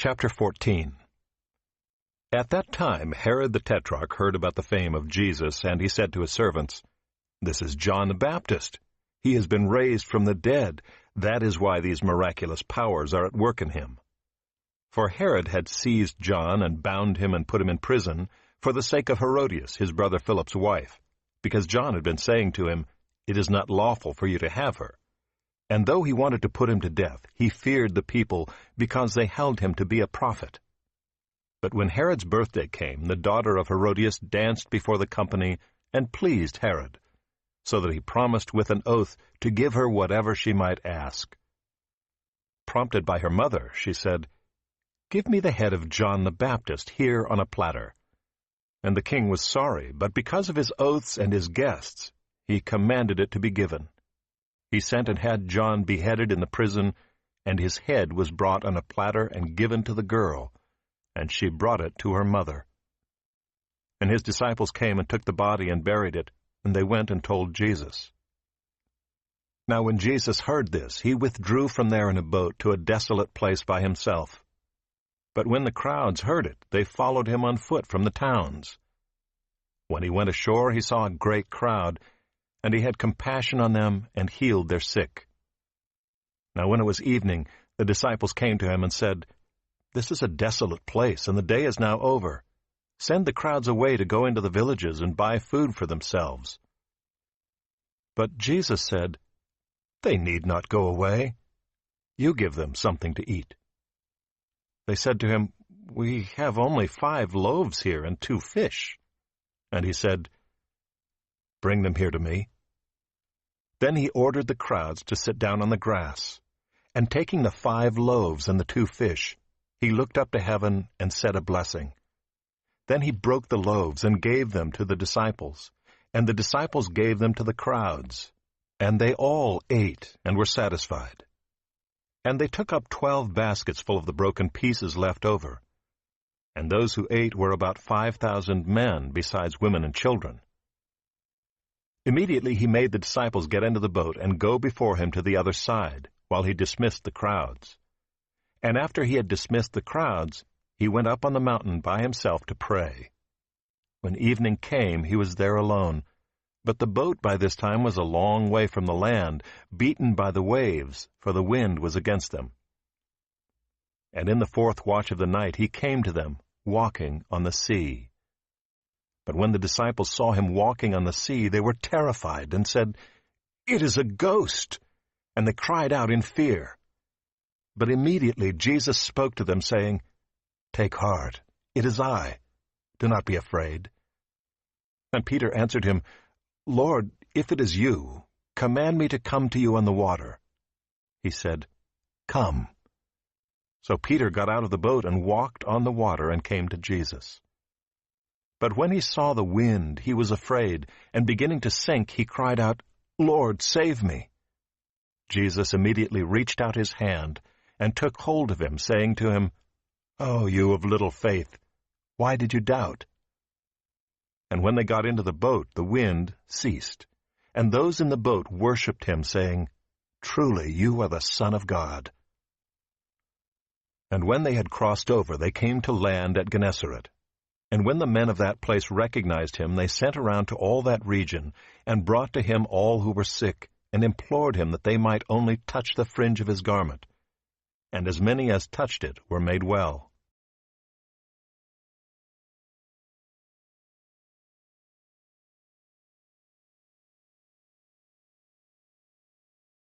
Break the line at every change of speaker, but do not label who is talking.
Chapter 14. At that time Herod the Tetrarch heard about the fame of Jesus, and he said to his servants, "This is John the Baptist. He has been raised from the dead. That is why these miraculous powers are at work in him." For Herod had seized John and bound him and put him in prison for the sake of Herodias, his brother Philip's wife, because John had been saying to him, "It is not lawful for you to have her." And though he wanted to put him to death, he feared the people because they held him to be a prophet. But when Herod's birthday came, the daughter of Herodias danced before the company and pleased Herod, so that he promised with an oath to give her whatever she might ask. Prompted by her mother, she said, "Give me the head of John the Baptist here on a platter." And the king was sorry, but because of his oaths and his guests, he commanded it to be given. He sent and had John beheaded in the prison, and his head was brought on a platter and given to the girl, and she brought it to her mother. And his disciples came and took the body and buried it, and they went and told Jesus. Now when Jesus heard this, he withdrew from there in a boat to a desolate place by himself. But when the crowds heard it, they followed him on foot from the towns. When he went ashore, he saw a great crowd, and he had compassion on them and healed their sick. Now when it was evening, the disciples came to him and said, "This is a desolate place, and the day is now over. Send the crowds away to go into the villages and buy food for themselves." But Jesus said, "They need not go away. You give them something to eat." They said to him, "We have only 5 loaves here and 2 fish. And he said, "Bring them here to me." Then he ordered the crowds to sit down on the grass, and taking the 5 loaves and the 2 fish, he looked up to heaven and said a blessing. Then he broke the loaves and gave them to the disciples, and the disciples gave them to the crowds, and they all ate and were satisfied. And they took up 12 baskets full of the broken pieces left over, and those who ate were about 5,000 men, besides women and children. Immediately he made the disciples get into the boat and go before him to the other side, while he dismissed the crowds. And after he had dismissed the crowds, he went up on the mountain by himself to pray. When evening came, he was there alone, but the boat by this time was a long way from the land, beaten by the waves, for the wind was against them. And in the 4th watch of the night he came to them, walking on the sea. But when the disciples saw him walking on the sea, they were terrified and said, "It is a ghost!" And they cried out in fear. But immediately Jesus spoke to them, saying, "Take heart, it is I. Do not be afraid." And Peter answered him, "Lord, if it is you, command me to come to you on the water." He said, "Come." So Peter got out of the boat and walked on the water and came to Jesus. But when he saw the wind, he was afraid, and beginning to sink, he cried out, "Lord, save me." Jesus immediately reached out his hand and took hold of him, saying to him, "Oh, you of little faith, why did you doubt?" And when they got into the boat, the wind ceased, and those in the boat worshipped him, saying, "Truly you are the Son of God." And when they had crossed over, they came to land at Gennesaret. And when the men of that place recognized him, they sent around to all that region, and brought to him all who were sick, and implored him that they might only touch the fringe of his garment. And as many as touched it were made well.